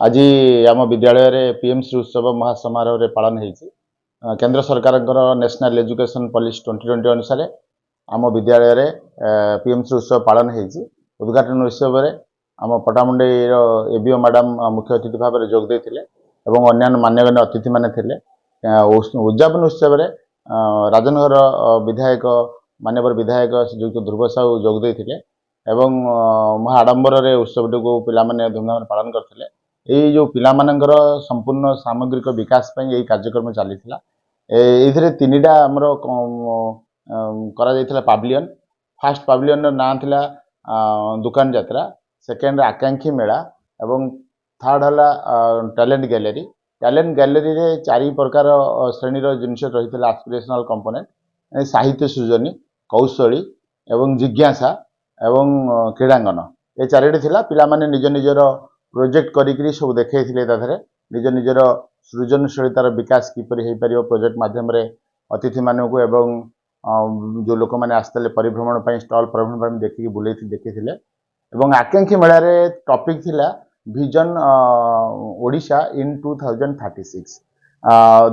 आज आम विद्यालय पीएमसी उत्सव महासमारोह पालन होती केंद्र सरकार नेशनल एजुकेशन पॉलिसी 2020 अनुसार आम विद्यालय पीएमसी उत्सव पालन होती। उद्घाटन उत्सव में आम पटामुंडई एबीओ मैडम मुख्य अतिथि भाव में जोग देते और अन्य मान्यगण्य अतिथि माने थे। उद्यापन उत्सव में राजनगर विधायक मान्यवर विधायक श्रीयुक्त ध्रुव साहू जोग देते महा आडंबर उत्सव को पिलाने धूमधाम पालन करते। ये जो पिला मानकर संपूर्ण सामग्रिक विकास यही कार्यक्रम चली तीनटा आमर करा पाविलियन। फास्ट पाविलियन ना था दुकान यात्रा, सेकेंड आकांक्षी मेला एवं थर्ड है टैलेंट गैलरी। टैलेंट गैलरी रे चारि प्रकार श्रेणीर जिनस रही एस्पिरेशनल कंपोनेंट साहित्य सृजनी, कौशली एवं जिज्ञासा एवं क्रीड़ांगन ये चारिटी थिला। पिला माने निज निजर प्रोजेक्ट करी सब देखई निज निजर सृजनशीलतार विकास किपरि हो पार प्रोजेक्ट माध्यम अतिथि मानक एवं जो लोक मैंने आसते परिभ्रमण स्टल परिभ्रमण देखिए बुले देखी। आकांक्षी मेला टॉपिक थिला विजन ओडिशा इन 2036।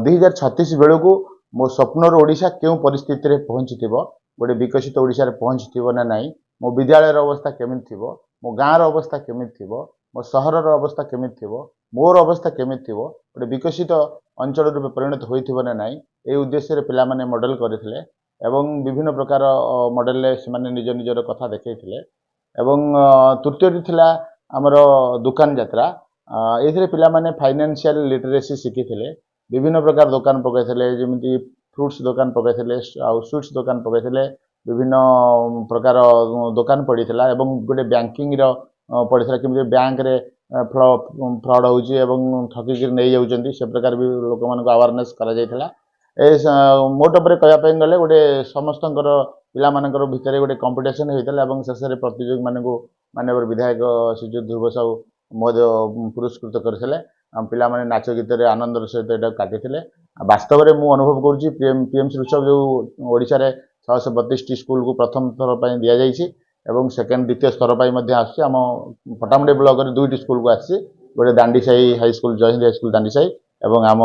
2036 बेलू को मो स्वप्नर ओडिशा क्यों परिस्थिति में पहुंची गोटे विकसित ओडिशा पहुंची ना नहीं, मो विद्यालय अवस्था केमी थी, मो गाँव अवस्था केमी थी, मो सहर अवस्था केमी थी, मोर अवस्था केमी थी, गोटे विकसित अंचल रूप परिणत हो ना नहीं, ये उद्देश्य पिला माने मॉडल करथिले एवं विभिन्न प्रकार मॉडल से निज निजर कथा देखते। तृतीय थिला आमर दुकान यात्रा। ये पिला माने फाइनेंशियल लिटरेसी शिखी विभिन्न प्रकार दुकान पकड़े जमी फ्रुट्स दुकान पकड़े, स्वीट्स दुकान पकड़े, विभिन्न प्रकार दुकान पड़ता है। गोटे बैंकिंग पड़ता है बैंक रे फ्रॉड हो ठकिक नहीं जाऊँच से प्रकार भी लोक मान अवेयरनेस करा। मोट पर कहवाई गले गोटे समस्त पिला मानकर भितर गोटे कंपटीशन होता है। शेष में प्रतियोगी मानक मानवर विधायक श्रीयुक्त ध्रुव साहू महोदय पुरस्कृत करते। पिला माने नाच गीत आनंदर सहित यहाँ काटिले। वास्तव में मुझे अनुभव करुँची पीएमसी उत्सव जो ओडिशा रे 632 स्कूल को प्रथम थर पर दि जाइए और सेकेंड द्वितीय स्तर पर आम पटामुंडई ब्लॉक में 2टी स्कूल को आसी गोटे दांडीसाही हाईस्कूल जयहिंद हाईस्कूल दांडीसाही और आम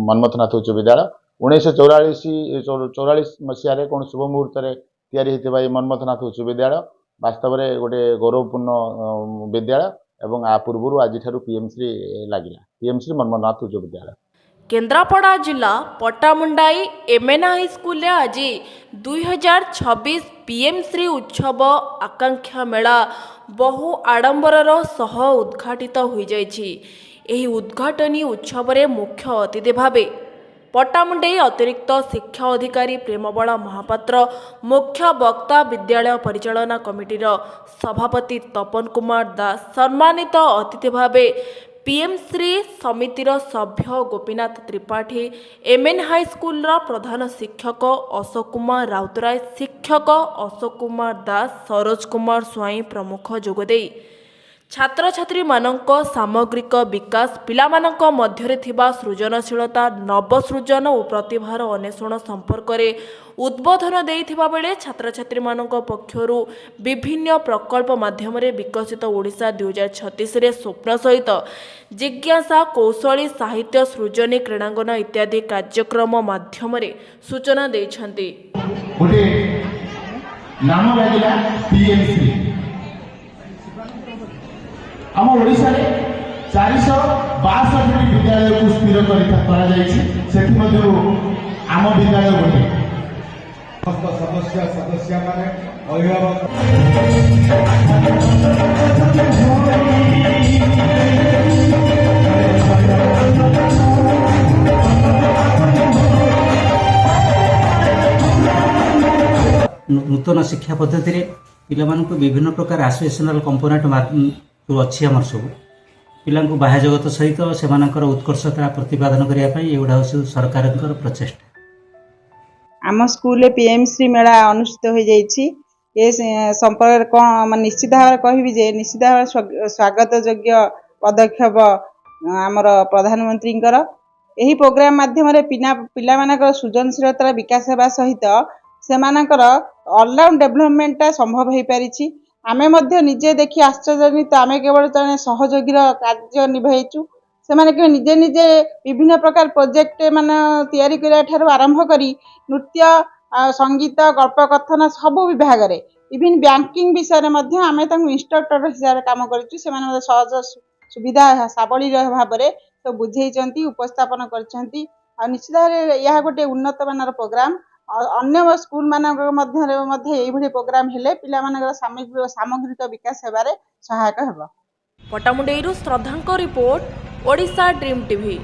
मनमथनाथ उच्च विद्यालय 1944 मसीह कौन शुभ मुहूर्त तैयारी होता मनमथनाथ उच्च विद्यालय वास्तव में गोटे गौरवपूर्ण विद्यालय और आ पूर्व आज पीएमसी लगे पीएमसी मनमथनाथ उच्च विद्यालय। केन्द्रापड़ा जिला पटामुंडाई एमएन हाई स्कूल आज 2026 पीएमसी उत्सव आकांक्षा मेला बहु आडंबर सह उद्घाटित हो जाइछि। एही उद्घाटनी उत्सव में मुख्य अतिथि भावे पटामुंडई अतिरिक्त शिक्षा अधिकारी प्रेमबला महापात्र, मुख्य वक्ता विद्यालय परिचालना कमिटीर सभापति तपन कुमार दास, सम्मानित अतिथि भावे पीएमसी समितिर सभ्य Gopinath Tripathi, MN high school प्रधान शिक्षक अशोक कुमार राउतराय, शिक्षक अशोक कुमार दास, सरोज कुमार स्वाई प्रमुख जोगदे छात्र छात्री मानक सामग्रिक विकास, पिला मानक मध्यरे थिबा सृजनशीलता, नवसृजन और प्रतिभार अन्वेषण संपर्क में उद्बोधन देइथिबा बेले छात्र छात्री मानक पक्षरु विभिन्न प्रकल्प माध्यम विकसित ओडिशा 2036 रे स्वप्न सहित जिज्ञासा, कौशली, साहित्य सृजनी, क्रीड़ांगन इत्यादि कार्यक्रम माध्यम सूचना देइछन्ति। नाम लागिला पीएमसी आम ओडिशा रे 462 विद्यालय को स्थिर कर आम विद्यालय गोटे सदस्य माने अभिभावक नूतन शिक्षा पद्धति रे पिला मानक विभिन्न प्रकार एसोसिएशनल कंपोनेंट अच्छी आमर सब पिला बाह्य जगत सहित से उत्कर्षता प्रतिपादन करने एगुड़ा हूँ सरकार प्रचेषा। आम स्कूल पीएमसी मेला अनुष्ठित हो जाइए। ये संपर्क कौन निश्चित भाव कहबी जे निश्चित भाव स्वागत योग्य पदक्षेप आमर प्रधानमंत्री यही प्रोग्राम माध्यम पिला मानकर सृजनशीलतार विकास होगा सहित से ऑलराउंड डेभलपमेंटा संभव हो पारिछि। ଆମେ ମଧ୍ୟ ନିଜେ ଦେଖି ଆଶ୍ଚର୍ଯ୍ୟାନ୍ୱିତ। ଆମେ କେବଳ ଜଣେ ସହଯୋଗୀର କାର୍ଯ୍ୟ ନିଭାଇଛୁ। ସେମାନେ କେବେ ନିଜେ ନିଜେ ବିଭିନ୍ନ ପ୍ରକାର ପ୍ରୋଜେକ୍ଟ ତିଆରି କରିବା ଠାରୁ ଆରମ୍ଭ କରି ନୃତ୍ୟ, ସଙ୍ଗୀତ, ଗଳ୍ପକଥନ ସବୁ ବିଭାଗରେ, ଇଭିନ୍ ବ୍ୟାଙ୍କିଂ ବିଷୟରେ ମଧ୍ୟ ଆମେ ତାଙ୍କୁ ଇନଷ୍ଟ୍ରକ୍ଟର ହିସାବରେ କାମ କରିଛୁ। ସେମାନେ ମଧ୍ୟ ସହଜ ସୁବିଧା ସାବଳୀଳ ଭାବରେ ସବୁ ବୁଝେଇଛନ୍ତି, ଉପସ୍ଥାପନ କରିଛନ୍ତି। ଆଉ ନିଶ୍ଚିତ ଭାବରେ ଏହା ଗୋଟିଏ ଉନ୍ନତମାନର ପ୍ରୋଗ୍ରାମ। ଅନ୍ୟ ସ୍କୁଲମାନଙ୍କ ମଧ୍ୟରେ ମଧ୍ୟ ଏଇଭଳି ପ୍ରୋଗ୍ରାମ ହେଲେ ପିଲାମାନଙ୍କର ସାମଗ୍ରିକ ବିକାଶ ହେବାରେ ସହାୟକ ହେବ। ପଟ୍ଟାମୁଣ୍ଡାଇରୁ ଶ୍ରଦ୍ଧାଙ୍କ ରିପୋର୍ଟ, ଓଡ଼ିଶା ଡ୍ରିମ୍ ଟିଭି।